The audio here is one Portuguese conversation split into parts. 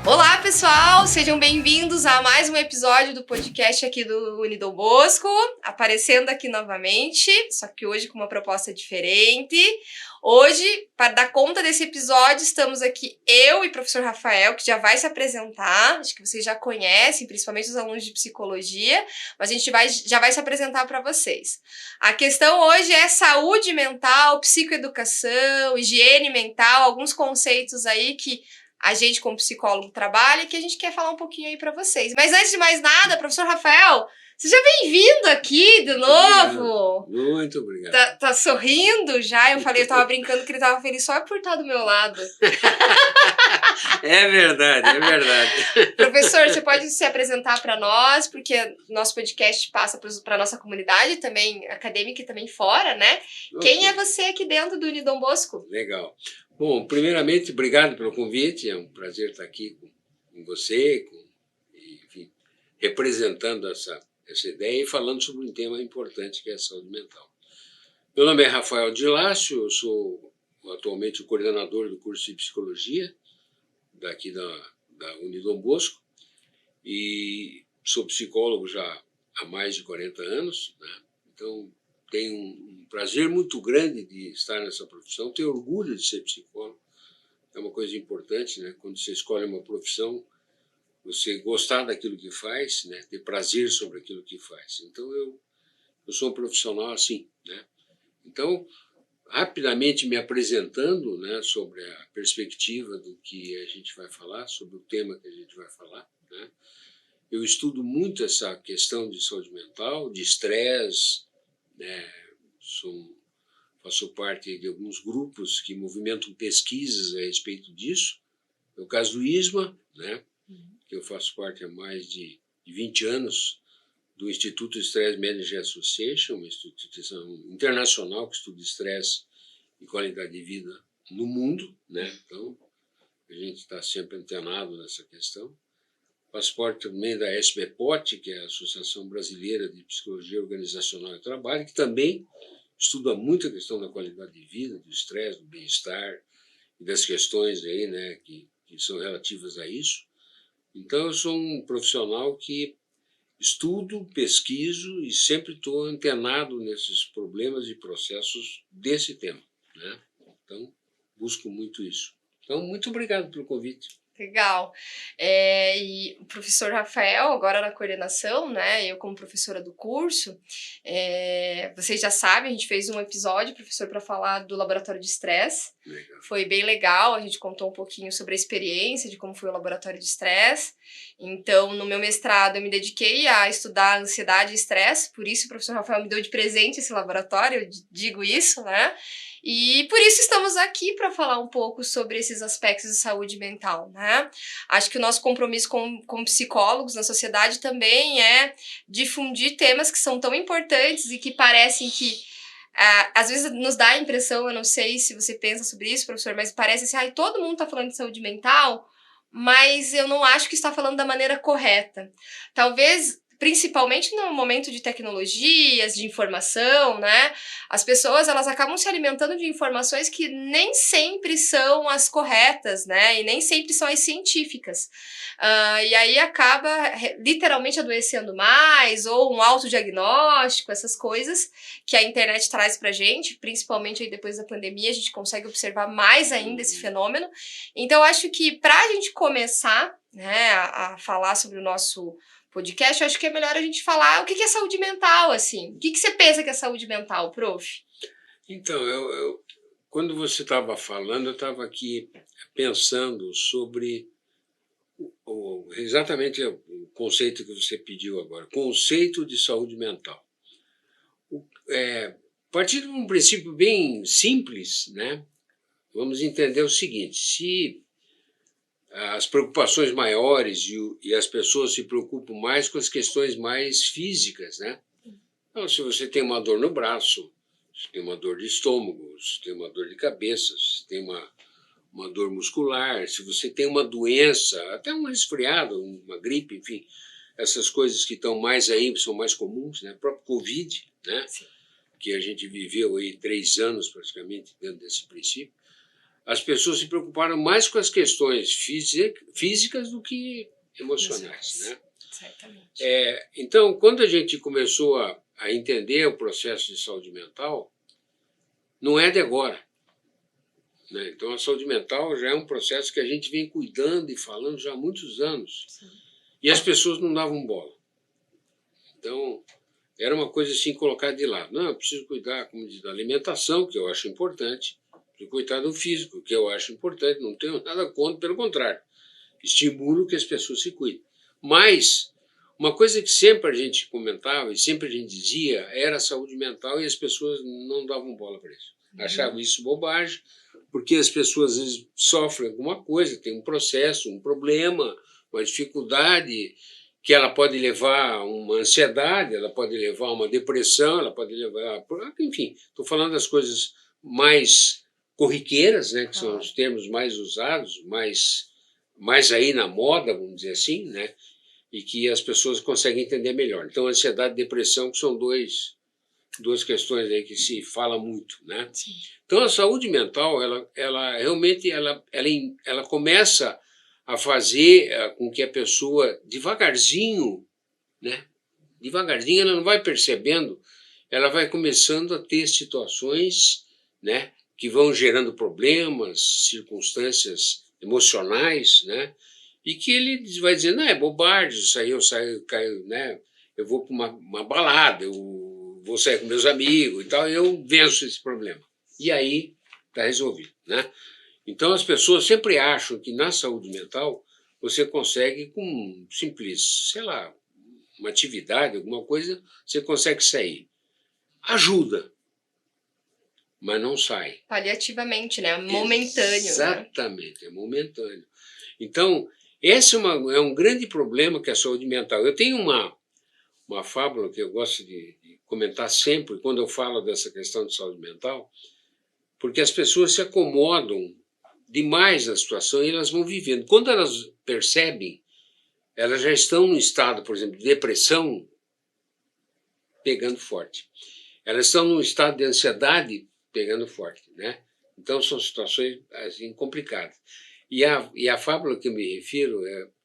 Olá, pessoal! Sejam bem-vindos a mais um episódio do podcast aqui do Unidom Bosco, aparecendo aqui novamente, só que hoje com uma proposta diferente. Hoje, para dar conta desse episódio, estamos aqui eu e o professor Rafael, que já vai se apresentar, acho que vocês já conhecem, principalmente os alunos de psicologia, mas a gente já vai se apresentar para vocês. A questão hoje é saúde mental, psicoeducação, higiene mental, alguns conceitos aí que a gente, como psicólogo, trabalha e que a gente quer falar um pouquinho aí para vocês. Mas antes de mais nada, professor Rafael, seja bem-vindo aqui de novo. Muito obrigado. Tá sorrindo já? Eu tava brincando que ele tava feliz só por estar do meu lado. É verdade. Professor, você pode se apresentar para nós, porque nosso podcast passa para nossa comunidade também acadêmica e também fora, né? Okay. Quem é você aqui dentro do Unidom Bosco? Legal. Bom, primeiramente, obrigado pelo convite. É um prazer estar aqui com você, enfim, representando essa ideia e falando sobre um tema importante que é a saúde mental. Meu nome é Rafael de Lácio, eu sou atualmente o coordenador do curso de psicologia daqui da Unidom Bosco e sou psicólogo já há mais de 40 anos, né? Então tenho um prazer muito grande de estar nessa profissão, tenho orgulho de ser psicólogo, é uma coisa importante, né? Quando você escolhe uma profissão, você gostar daquilo que faz, né? Ter prazer sobre aquilo que faz. Então eu sou um profissional assim, né? Então, rapidamente me apresentando, né, sobre a perspectiva do que a gente vai falar, sobre o tema que a gente vai falar, né? Eu estudo muito essa questão de saúde mental, de estresse, né? Faço parte de alguns grupos que movimentam pesquisas a respeito disso. É o caso do ISMA, né? Que eu faço parte há mais de 20 anos, do Instituto Stress Management Association, uma instituição internacional que estuda estresse e qualidade de vida no mundo, né? Então, a gente está sempre antenado nessa questão. Faço parte também da SBPOT, que é a Associação Brasileira de Psicologia Organizacional e Trabalho, que também estuda muito a questão da qualidade de vida, do estresse, do bem-estar e das questões aí, né, que são relativas a isso. Então, eu sou um profissional que estudo, pesquiso e sempre estou antenado nesses problemas e processos desse tema, né? Então, busco muito isso. Então, muito obrigado pelo convite. Legal. E o professor Rafael, agora na coordenação, né? Eu como professora do curso, vocês já sabem, a gente fez um episódio, professor, para falar do laboratório de estresse. Foi bem legal, a gente contou um pouquinho sobre a experiência de como foi o laboratório de estresse. Então, no meu mestrado, eu me dediquei a estudar ansiedade e estresse, por isso o professor Rafael me deu de presente esse laboratório, eu digo isso, né? E por isso estamos aqui para falar um pouco sobre esses aspectos de saúde mental, né? Acho que o nosso compromisso como psicólogos na sociedade também é difundir temas que são tão importantes e que parecem que às vezes nos dá a impressão, eu não sei se você pensa sobre isso, professor, mas parece assim, todo mundo está falando de saúde mental, mas eu não acho que está falando da maneira correta. Talvez, principalmente no momento de tecnologias, de informação, né? As pessoas, elas acabam se alimentando de informações que nem sempre são as corretas, né? E nem sempre são as científicas. E aí acaba literalmente adoecendo mais, ou um autodiagnóstico, essas coisas que a internet traz pra gente, principalmente aí depois da pandemia, a gente consegue observar mais ainda esse fenômeno. Então, eu acho que pra gente começar, né, a falar sobre o nosso podcast, eu acho que é melhor a gente falar o que é saúde mental, assim. O que você pensa que é saúde mental, prof? Então, quando você estava falando, eu estava aqui pensando sobre exatamente o conceito que você pediu agora, conceito de saúde mental. A partir de um princípio bem simples, né, vamos entender o seguinte: se as preocupações maiores e as pessoas se preocupam mais com as questões mais físicas, né? Então, se você tem uma dor no braço, se tem uma dor de estômago, se tem uma dor de cabeça, se tem uma dor muscular, se você tem uma doença, até um resfriado, uma gripe, enfim, essas coisas que estão mais aí, são mais comuns, né? O próprio Covid, né? Sim. Que a gente viveu aí 3 anos praticamente dentro desse princípio. as pessoas se preocuparam mais com as questões físicas do que emocionais, né? Certamente. Então, quando a gente começou a entender o processo de saúde mental, não é de agora, né? Então, a saúde mental já é um processo que a gente vem cuidando e falando já há muitos anos. Sim. E as pessoas não davam bola. Então, era uma coisa assim, colocar de lado. Não, eu preciso cuidar, como diz, da alimentação, que eu acho importante, preciso cuidar do físico, que eu acho importante, não tenho nada contra, pelo contrário. Estimulo que as pessoas se cuidem. Mas, uma coisa que sempre a gente comentava e sempre a gente dizia era a saúde mental e as pessoas não davam bola para isso. Achavam isso bobagem, porque as pessoas às vezes sofrem alguma coisa, tem um processo, um problema, uma dificuldade que ela pode levar a uma ansiedade, ela pode levar a uma depressão, ela pode levar... Enfim, estou falando das coisas mais corriqueiras, né, que são os termos mais usados, mais aí na moda, vamos dizer assim, né, e que as pessoas conseguem entender melhor. Então, ansiedade e depressão, que são duas questões aí que se fala muito, né? Sim. Então, a saúde mental, ela realmente ela começa a fazer com que a pessoa, devagarzinho, né? Devagarzinho, ela não vai percebendo, ela vai começando a ter situações, né? Que vão gerando problemas, circunstâncias emocionais, né? E que ele vai dizer, não, é bobagem, isso aí eu saio, caio, né? Eu vou para uma balada, eu vou sair com meus amigos e tal, e eu venço esse problema. E aí está resolvido, né? Então, as pessoas sempre acham que na saúde mental você consegue, com simples, sei lá, uma atividade, alguma coisa, você consegue sair. Ajuda, mas não sai. Paliativamente, né? Momentâneo, Exatamente, é momentâneo. Então, esse é um grande problema que é a saúde mental. Eu tenho uma fábula que eu gosto de comentar sempre quando eu falo dessa questão de saúde mental, porque as pessoas se acomodam demais na situação e elas vão vivendo. Quando elas percebem, elas já estão no estado, por exemplo, de depressão, pegando forte. Elas estão num estado de ansiedade, pegando forte, né? Então, são situações assim, complicadas. E a fábula que eu me refiro,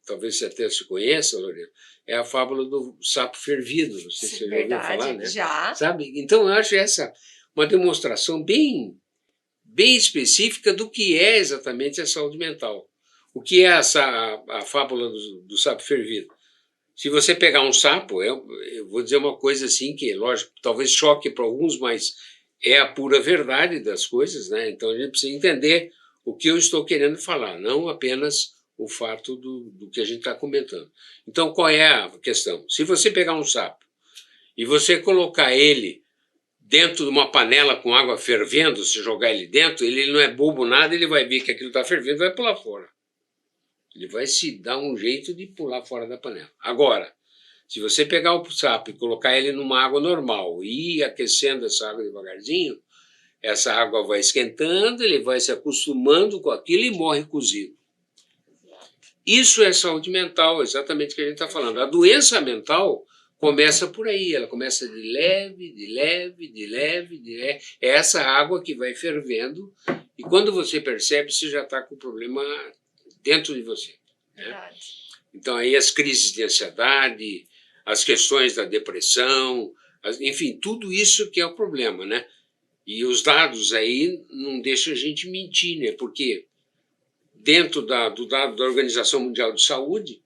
talvez você até se conheça, Lorena, é a fábula do sapo fervido. Não sei se você já ouviu falar, né? Já. Sabe? Então, eu acho essa uma demonstração bem específica do que é exatamente a saúde mental. O que é a fábula do sapo fervido? Se você pegar um sapo, eu vou dizer uma coisa assim que, lógico, talvez choque para alguns, mas é a pura verdade das coisas, né? Então a gente precisa entender o que eu estou querendo falar, não apenas o fato do que a gente está comentando. Então, qual é a questão? Se você pegar um sapo e você colocar ele dentro de uma panela com água fervendo, se jogar ele dentro, ele não é bobo nada, ele vai ver que aquilo está fervendo e vai pular fora. Ele vai se dar um jeito de pular fora da panela. Agora, se você pegar o sapo e colocar ele numa água normal e ir aquecendo essa água devagarzinho, essa água vai esquentando, ele vai se acostumando com aquilo e morre cozido. Isso é saúde mental, exatamente o que a gente está falando. A doença mental começa por aí, ela começa de leve, de leve, de leve, de leve. É essa água que vai fervendo e quando você percebe, você já está com o problema dentro de você. Né? Então, aí as crises de ansiedade, as questões da depressão, enfim, tudo isso que é o problema, né? E os dados aí não deixam a gente mentir, né? Porque dentro do dado da Organização Mundial de Saúde,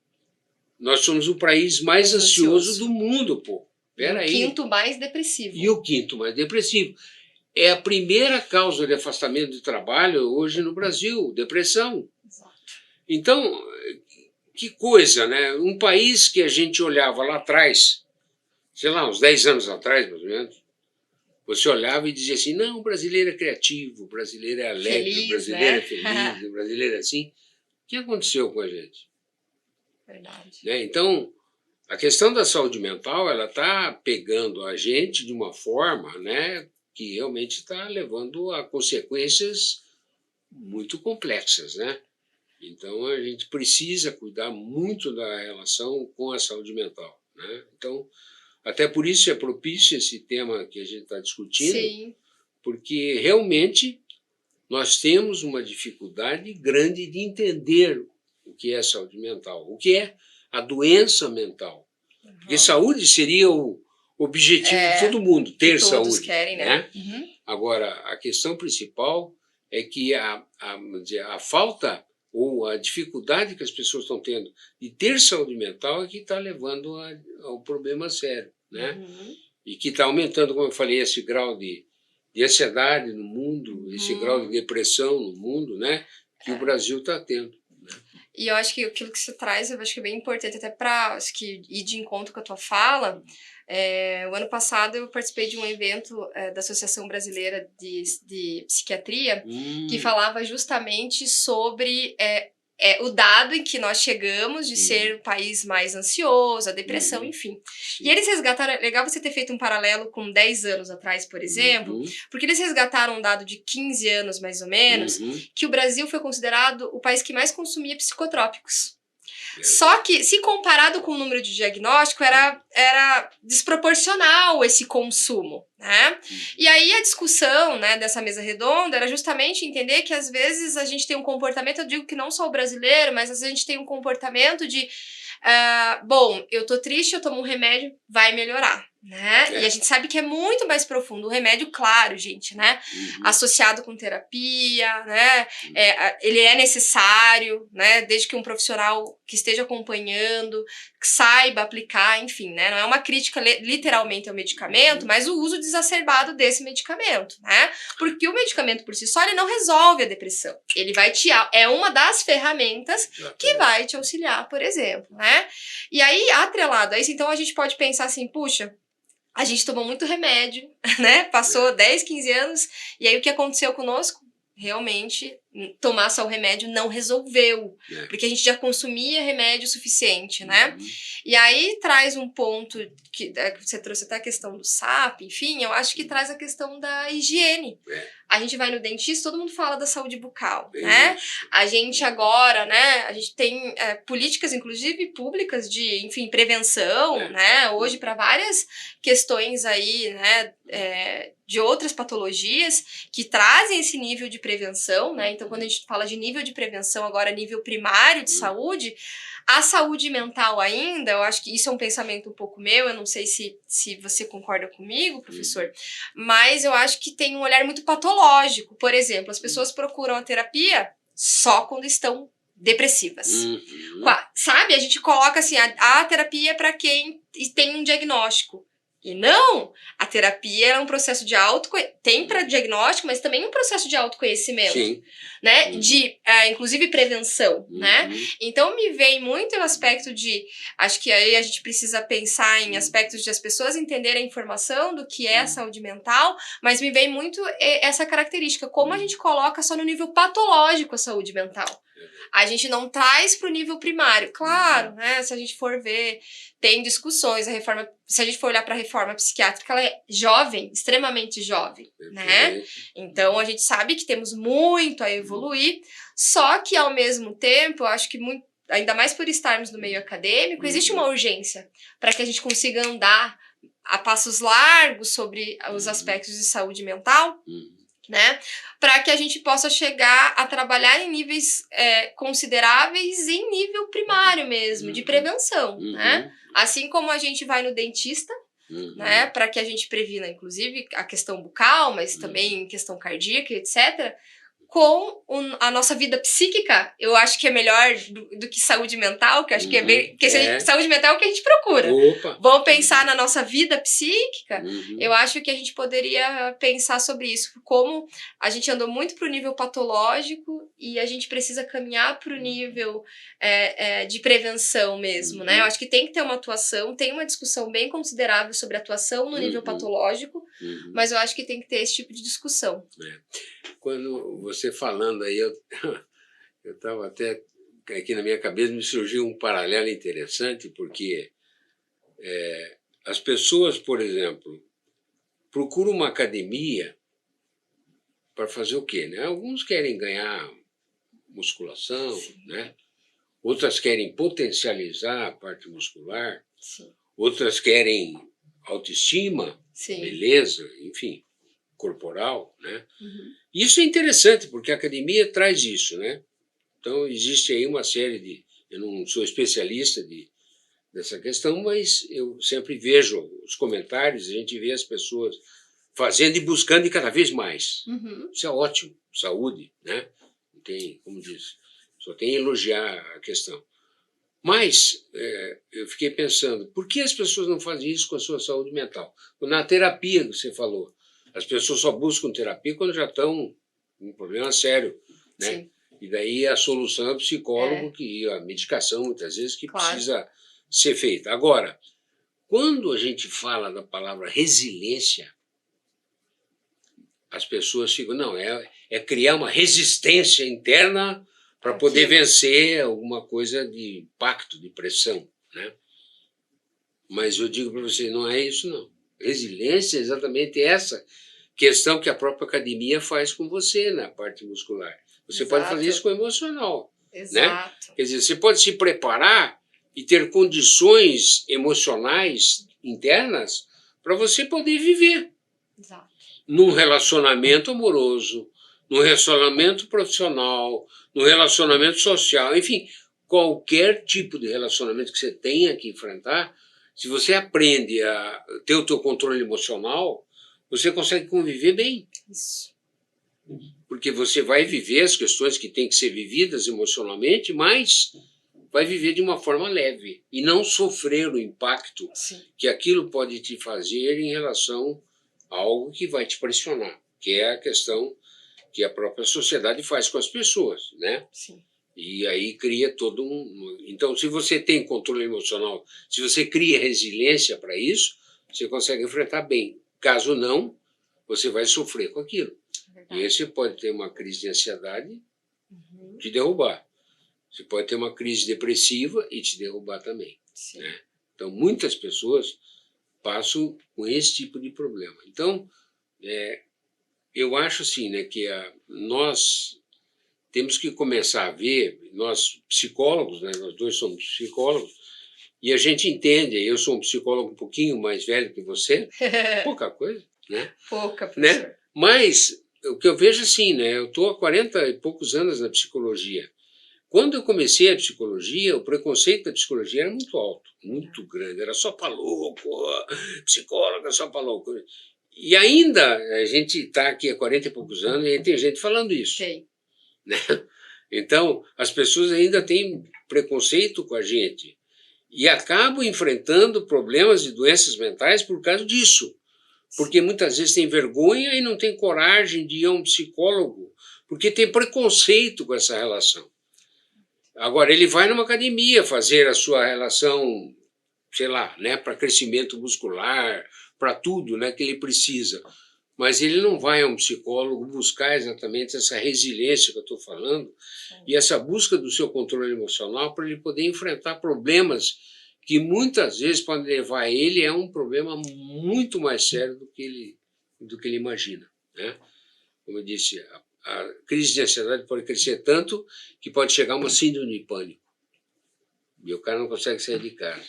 nós somos o país mais ansioso do mundo, pô. Pera aí. O quinto mais depressivo. E o quinto mais depressivo. É a primeira causa de afastamento de trabalho hoje no Brasil, depressão. Exato. Então, que coisa, né? Um país que a gente olhava lá atrás, sei lá, uns 10 anos atrás, mais ou menos, você olhava e dizia assim, não, o brasileiro é criativo, o brasileiro é alegre, feliz, o brasileiro né? é feliz, o brasileiro é assim. O que aconteceu com a gente? Verdade. Né? Então, a questão da saúde mental, ela está pegando a gente de uma forma, né, que realmente está levando a consequências muito complexas, né? Então, a gente precisa cuidar muito da relação com a saúde mental, né? Então, até por isso é propício esse tema que a gente está discutindo, Sim. porque realmente nós temos uma dificuldade grande de entender o que é saúde mental, o que é a doença mental. Porque saúde seria o objetivo de todo mundo, ter todos saúde. Querem, né? Agora, a questão principal é que a falta ou a dificuldade que as pessoas estão tendo de ter saúde mental é que está levando ao problema sério, né? E que está aumentando, como eu falei, esse grau de ansiedade no mundo, esse grau de depressão no mundo, né? Que o Brasil está tendo. Né? E eu acho que aquilo que você traz, eu acho que é bem importante, até para ir de encontro com a tua fala. O ano passado eu participei de um evento da Associação Brasileira de Psiquiatria, que falava justamente sobre o dado em que nós chegamos de ser o país mais ansioso, a depressão, enfim. E eles resgataram, é legal você ter feito um paralelo com 10 anos atrás, por exemplo, porque eles resgataram um dado de 15 anos, mais ou menos, que o Brasil foi considerado o país que mais consumia psicotrópicos. Só que, se comparado com o número de diagnóstico, era desproporcional esse consumo, né? E aí a discussão, né, dessa mesa redonda era justamente entender que às vezes a gente tem um comportamento, eu digo que não só o brasileiro, mas às vezes a gente tem um comportamento de bom, eu tô triste, eu tomo um remédio, vai melhorar, né? E a gente sabe que é muito mais profundo. O remédio, claro, gente, né? Associado com terapia, né? Ele é necessário, né? Desde que um profissional que esteja acompanhando, que saiba aplicar, enfim, né? Não é uma crítica literalmente ao medicamento, mas o uso desacerbado desse medicamento, né? Porque o medicamento por si só, ele não resolve a depressão. Ele vai é uma das ferramentas que vai te auxiliar, por exemplo, né? E aí, atrelado a isso, então a gente pode pensar assim, puxa, a gente tomou muito remédio, né? Passou 10, 15 anos, e aí o que aconteceu conosco? Realmente, tomar só o remédio não resolveu, porque a gente já consumia remédio suficiente, né? E aí traz um ponto que você trouxe até a questão do SAP, enfim, eu acho que traz a questão da higiene. A gente vai no dentista, todo mundo fala da saúde bucal, né? A gente agora, né, a gente tem políticas, inclusive, públicas de, enfim, prevenção, né? Hoje, para várias questões aí, né, de outras patologias que trazem esse nível de prevenção, né? Então, quando a gente fala de nível de prevenção, agora nível primário de saúde, a saúde mental ainda, eu acho que isso é um pensamento um pouco meu, eu não sei se você concorda comigo, professor, mas eu acho que tem um olhar muito patológico. Por exemplo, as pessoas procuram a terapia só quando estão depressivas. Sabe? A gente coloca assim, a terapia é para quem tem um diagnóstico. E não, a terapia é um processo de tem para diagnóstico, mas também um processo de autoconhecimento, né? De, inclusive, prevenção, né? Então, me vem muito o aspecto de, acho que aí a gente precisa pensar em aspectos de as pessoas entenderem a informação do que é a saúde mental, mas me vem muito essa característica, como a gente coloca só no nível patológico a saúde mental. A gente não traz para o nível primário. Claro, né? Se a gente for ver, tem discussões, se a gente for olhar para a reforma psiquiátrica, ela é jovem, extremamente jovem, né? Então, a gente sabe que temos muito a evoluir, só que, ao mesmo tempo, eu acho que ainda mais por estarmos no meio acadêmico, existe uma urgência para que a gente consiga andar a passos largos sobre os aspectos de saúde mental, né? Para que a gente possa chegar a trabalhar em níveis consideráveis em nível primário mesmo, de prevenção, né? Assim como a gente vai no dentista, né? Para que a gente previna, inclusive, a questão bucal, mas também questão cardíaca, etc., com a nossa vida psíquica, eu acho que é melhor do que saúde mental, que eu acho que é bem... Saúde mental é o que a gente procura. Vamos pensar na nossa vida psíquica, eu acho que a gente poderia pensar sobre isso, como a gente andou muito para o nível patológico e a gente precisa caminhar para o nível de prevenção mesmo, né? Eu acho que tem que ter uma atuação, tem uma discussão bem considerável sobre atuação no nível patológico, mas eu acho que tem que ter esse tipo de discussão. Quando você falando aí, eu estava até aqui na minha cabeça, me surgiu um paralelo interessante, porque as pessoas, por exemplo, procuram uma academia para fazer o quê? Né? Alguns querem ganhar musculação, né? Outras querem potencializar a parte muscular, outras querem autoestima, beleza, enfim. corporal, né? Uhum. Isso é interessante, porque a academia traz isso, né? Então, existe aí uma série de... Eu não sou especialista dessa questão, mas eu sempre vejo os comentários, a gente vê as pessoas fazendo e buscando e cada vez mais. Uhum. Isso é ótimo, saúde, né? Não tem, como diz, só tem a elogiar a questão. Mas eu fiquei pensando, por que as pessoas não fazem isso com a sua saúde mental? Na terapia que você falou, as pessoas só buscam terapia quando já estão com um problema sério, né? Sim. E daí a solução é o psicólogo, que a medicação, muitas vezes, que Claro. precisa ser feita. Agora, quando a gente fala da palavra resiliência, as pessoas ficam, não, é criar uma resistência interna para poder vencer alguma coisa de impacto, de pressão, né? Mas eu digo para você, não é isso, não. Resiliência é exatamente essa questão que a própria academia faz com você na parte muscular. Você pode fazer isso com o emocional. Exato. Né? Quer dizer, você pode se preparar e ter condições emocionais internas para você poder viver. Exato. Num relacionamento amoroso, num relacionamento profissional, num relacionamento social, enfim, qualquer tipo de relacionamento que você tenha que enfrentar, se você aprende a ter o teu controle emocional, você consegue conviver bem. Isso. Porque você vai viver as questões que têm que ser vividas emocionalmente, mas vai viver de uma forma leve e não sofrer o impacto que aquilo pode te fazer em relação a algo que vai te pressionar, que é a questão que a própria sociedade faz com as pessoas, né? Sim. E aí cria todo um... Então, se você tem controle emocional, se você cria resiliência para isso, você consegue enfrentar bem. Caso não, você vai sofrer com aquilo. E aí você pode ter uma crise de ansiedade te derrubar. Você pode ter uma crise depressiva e te derrubar também. Né? Então, muitas pessoas passam com esse tipo de problema. Então, eu acho assim, né, que nós temos que começar a ver, nós psicólogos, né, nós dois somos psicólogos, e a gente entende, eu sou um psicólogo um pouquinho mais velho que você, pouca coisa, né? Pouca, professor. Né? Mas o que eu vejo assim, né, eu estou há 40 e poucos anos na psicologia. Quando eu comecei a psicologia, o preconceito da psicologia era muito alto, muito grande, era só para louco, psicóloga só para louco. E ainda a gente está aqui há 40 e poucos anos e tem gente falando isso. Sim. Né? Então, as pessoas ainda têm preconceito com a gente e acabam enfrentando problemas de doenças mentais por causa disso. Porque muitas vezes tem vergonha e não tem coragem de ir a um psicólogo, porque tem preconceito com essa relação. Agora, ele vai numa academia fazer a sua relação, sei lá, né, para crescimento muscular, para tudo, né, que ele precisa. Mas ele não vai a um psicólogo buscar exatamente essa resiliência que eu estou falando e essa busca do seu controle emocional para ele poder enfrentar problemas que muitas vezes podem levar ele a um problema muito mais sério do que ele imagina. Né? Como eu disse, a crise de ansiedade pode crescer tanto que pode chegar a uma síndrome de pânico. E o cara não consegue sair de casa.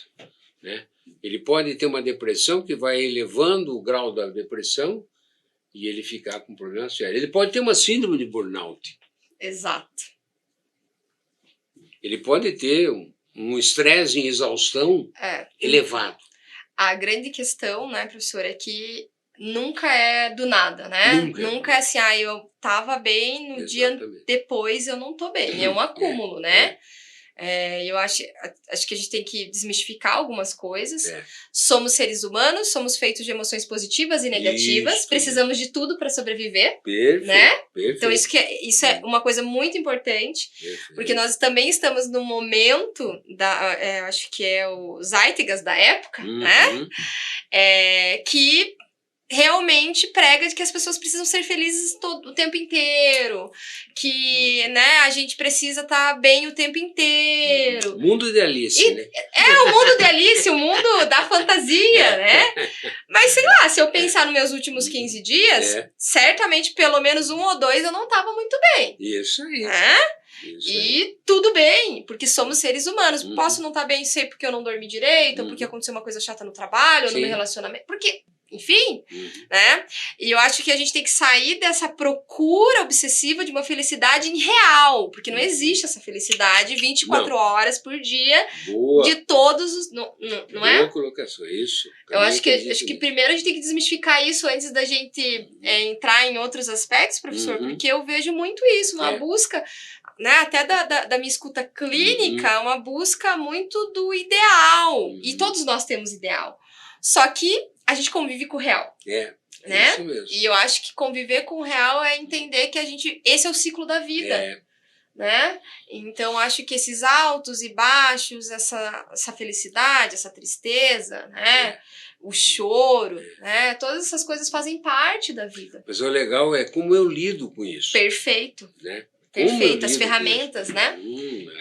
Né? Ele pode ter uma depressão que vai elevando o grau da depressão e ele ficar com problema sério. Ele pode ter uma síndrome de burnout. Exato. Ele pode ter um estresse em exaustão elevado. A grande questão, né, professor, é que nunca é do nada, né? Nunca é assim, eu tava bem, no dia depois eu não tô bem. É um acúmulo, né? Eu acho que a gente tem que desmistificar algumas coisas. Somos seres humanos, somos feitos de emoções positivas e negativas, isso, precisamos de tudo para sobreviver. Perfeito, né? Perfeito. Então isso é uma coisa muito importante, porque nós também estamos num momento acho que é o Zeitgeist da época, né? Que realmente prega de que as pessoas precisam ser felizes o tempo inteiro, que, né, a gente precisa estar bem o tempo inteiro. Mundo idealice, né? O mundo idealice, o mundo da fantasia, né? Mas, sei lá, se eu pensar nos meus últimos 15 dias, certamente pelo menos 1 ou 2 eu não estava muito bem. Isso aí. E tudo bem, porque somos seres humanos. Posso não estar bem, sei porque eu não dormi direito, ou porque aconteceu uma coisa chata no trabalho, ou no meu relacionamento, porque... enfim, né? E eu acho que a gente tem que sair dessa procura obsessiva de uma felicidade real, porque não existe essa felicidade 24 horas por dia de todos os... Não é? Boa colocação, isso. Eu acho que primeiro a gente tem que desmistificar isso antes da gente entrar em outros aspectos, professor, porque eu vejo muito isso, uma busca, né, até da minha escuta clínica, uma busca muito do ideal. E todos nós temos ideal. Só que a gente convive com o real. Né? Isso mesmo. E eu acho que conviver com o real é entender que esse é o ciclo da vida. Né? Então, acho que esses altos e baixos, essa felicidade, essa tristeza, né? O choro, né? Todas essas coisas fazem parte da vida. Mas o legal é como eu lido com isso. Perfeito. Né? Perfeito, as ferramentas, né?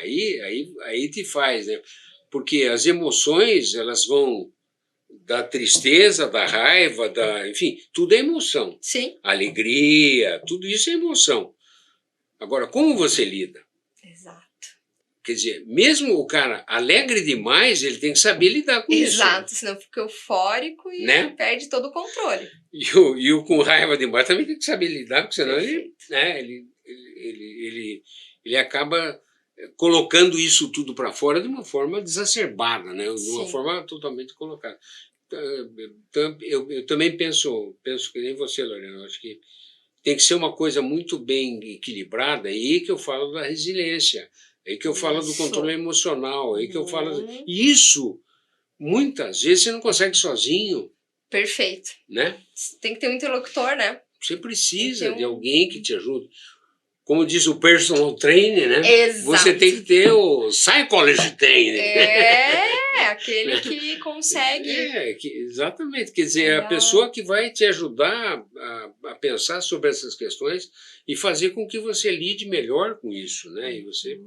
Aí te faz, né? Porque as emoções, elas vão da tristeza, da raiva, enfim, tudo é emoção. Sim. Alegria, tudo isso é emoção. Agora, como você lida? Exato. Quer dizer, mesmo o cara alegre demais, ele tem que saber lidar com isso. Exato, senão fica eufórico e perde todo o controle. E o com raiva demais também tem que saber lidar, porque senão ele acaba colocando isso tudo para fora de uma forma desacerbada, né? De uma forma totalmente colocada. Eu também penso que nem você, Lorena, acho que tem que ser uma coisa muito bem equilibrada, aí que eu falo da resiliência, aí que eu falo do controle emocional, aí que eu falo... Isso, muitas vezes, você não consegue sozinho. Perfeito. Né? Tem que ter um interlocutor, né? Você precisa de alguém que te ajude. Como diz o personal trainer, né? Exato. Você tem que ter o psychology trainer. Aquele que consegue... Exatamente. Quer dizer, a pessoa que vai te ajudar a pensar sobre essas questões e fazer com que você lide melhor com isso, né? E você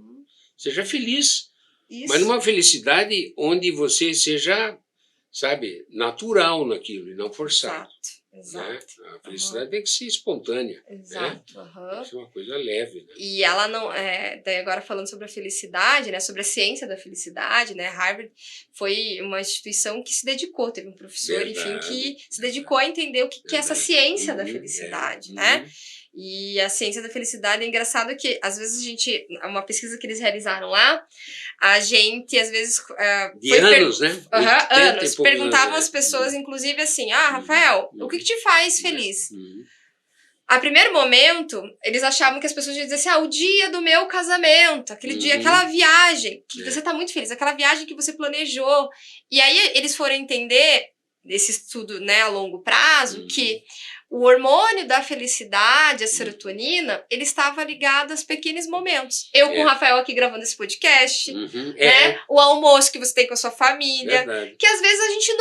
seja feliz. Isso. Mas numa felicidade onde você seja, sabe, natural naquilo e não forçado. Exato. Né? A felicidade tem que ser espontânea. Exato. Né? Tem que ser uma coisa leve. Né? E ela não... daí agora falando sobre a felicidade, né? Sobre a ciência da felicidade, né? Harvard foi uma instituição que se dedicou, teve um professor, enfim, que se dedicou a entender o que é essa ciência da felicidade, né? E a ciência da felicidade é engraçado que, às vezes, uma pesquisa que eles realizaram lá, a gente, às vezes... anos, né? Anos. Perguntavam às pessoas, inclusive, assim, Rafael, o que te faz feliz? A primeiro momento, eles achavam que as pessoas iam dizer assim, o dia do meu casamento, aquele dia, aquela viagem, que você tá muito feliz, aquela viagem que você planejou. E aí, eles foram entender, esse estudo, né, a longo prazo, que o hormônio da felicidade, a serotonina, ele estava ligado aos pequenos momentos. Eu com o Rafael aqui gravando esse podcast, né? O almoço que você tem com a sua família. Que às vezes a gente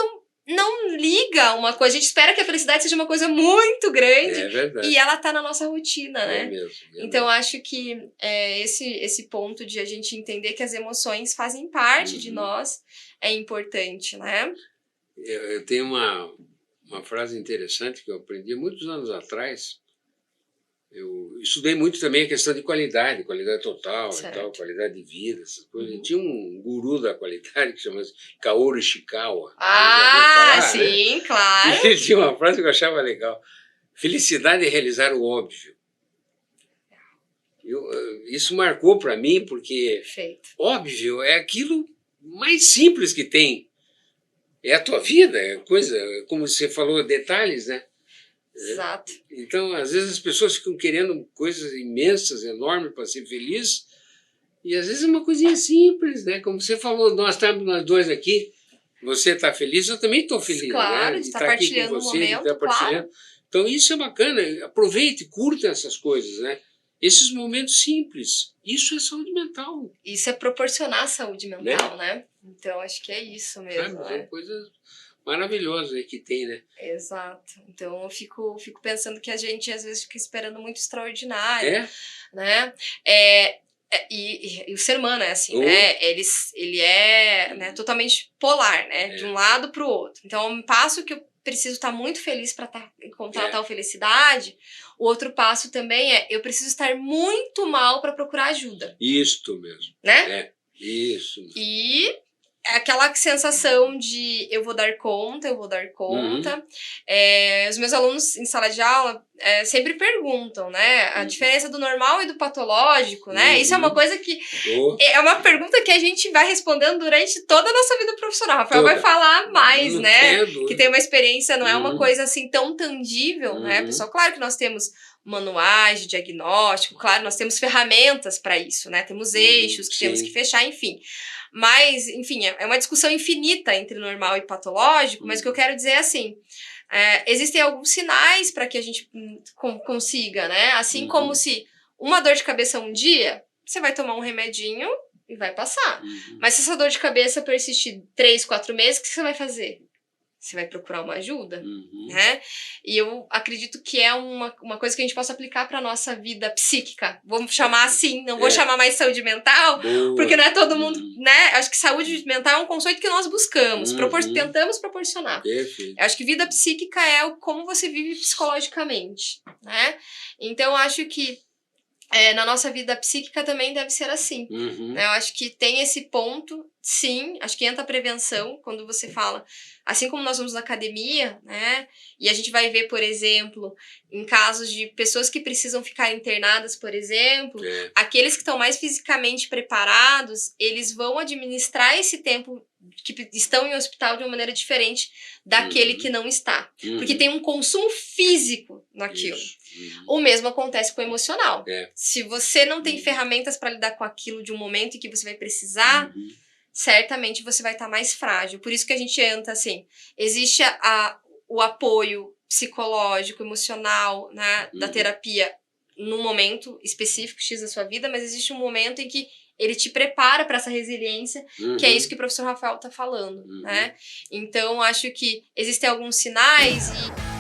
não liga uma coisa, a gente espera que a felicidade seja uma coisa muito grande e ela tá na nossa rotina, né? Então, acho que esse ponto de a gente entender que as emoções fazem parte de nós é importante, né? Eu tenho uma frase interessante que eu aprendi muitos anos atrás. Eu estudei muito também a questão de qualidade total, e tal, qualidade de vida, essas coisas. E tinha um guru da qualidade que chama-se Kaoru Ishikawa. Sim, claro. E ele tinha uma frase que eu achava legal. Felicidade é realizar o óbvio. Isso marcou para mim, porque óbvio é aquilo mais simples que tem. É a tua vida, é coisa, como você falou, detalhes, né? Exato. Então, às vezes as pessoas ficam querendo coisas imensas, enormes para ser feliz, e às vezes é uma coisinha simples, né? Como você falou, nós estamos nós dois aqui, você está feliz, eu também estou feliz. Claro, né? de estar partilhando o momento, claro. Então, isso é bacana, aproveite, curta essas coisas, né? Esses momentos simples, isso é saúde mental. Isso é proporcionar saúde mental, né? Então, acho que é isso mesmo. São coisas maravilhosas aí que tem, né? Exato. Então, eu fico pensando que a gente, às vezes, fica esperando muito extraordinário, né? E o ser humano é assim, né? Ele é né, totalmente polar, né? De um lado para o outro. Então, um passo que eu preciso estar muito feliz para encontrar tal felicidade, o outro passo também eu preciso estar muito mal para procurar ajuda. Isto mesmo. Né? Isso. E é aquela sensação de eu vou dar conta, eu vou dar conta. Os meus alunos em sala de aula sempre perguntam, né? A diferença do normal e do patológico, né? Isso é uma coisa que... É uma pergunta que a gente vai respondendo durante toda a nossa vida profissional. Rafael vai falar mais, né? Que tem uma experiência, não é uma coisa assim tão tangível, né, pessoal? Claro que nós temos manuais de diagnóstico, claro, nós temos ferramentas para isso, né? Temos eixos que temos que fechar, enfim. Mas, enfim, é uma discussão infinita entre normal e patológico, mas o que eu quero dizer é assim, existem alguns sinais para que a gente consiga, né? Assim como se uma dor de cabeça um dia, você vai tomar um remedinho e vai passar. Mas se essa dor de cabeça persistir 3, 4 meses, o que você vai fazer? Você vai procurar uma ajuda, né? E eu acredito que é uma coisa que a gente possa aplicar para nossa vida psíquica. Vamos chamar assim, não vou chamar mais saúde mental, porque não é todo mundo, né? Acho que saúde mental é um conceito que nós buscamos, tentamos proporcionar. Perfeito. Eu acho que vida psíquica é como você vive psicologicamente, né? Então, eu acho que na nossa vida psíquica também deve ser assim. Eu acho que tem esse ponto, sim, acho que entra a prevenção, quando você fala, assim como nós vamos na academia, né, e a gente vai ver, por exemplo, em casos de pessoas que precisam ficar internadas, por exemplo, aqueles que estão mais fisicamente preparados, eles vão administrar esse tempo que estão em hospital de uma maneira diferente daquele que não está. Porque tem um consumo físico naquilo. O mesmo acontece com o emocional. Se você não tem ferramentas para lidar com aquilo de um momento em que você vai precisar, certamente você vai estar mais frágil. Por isso que a gente entra assim, existe o apoio psicológico, emocional, né, da terapia num momento específico X da sua vida, mas existe um momento em que ele te prepara para essa resiliência, que é isso que o professor Rafael está falando, né? Então, acho que existem alguns sinais e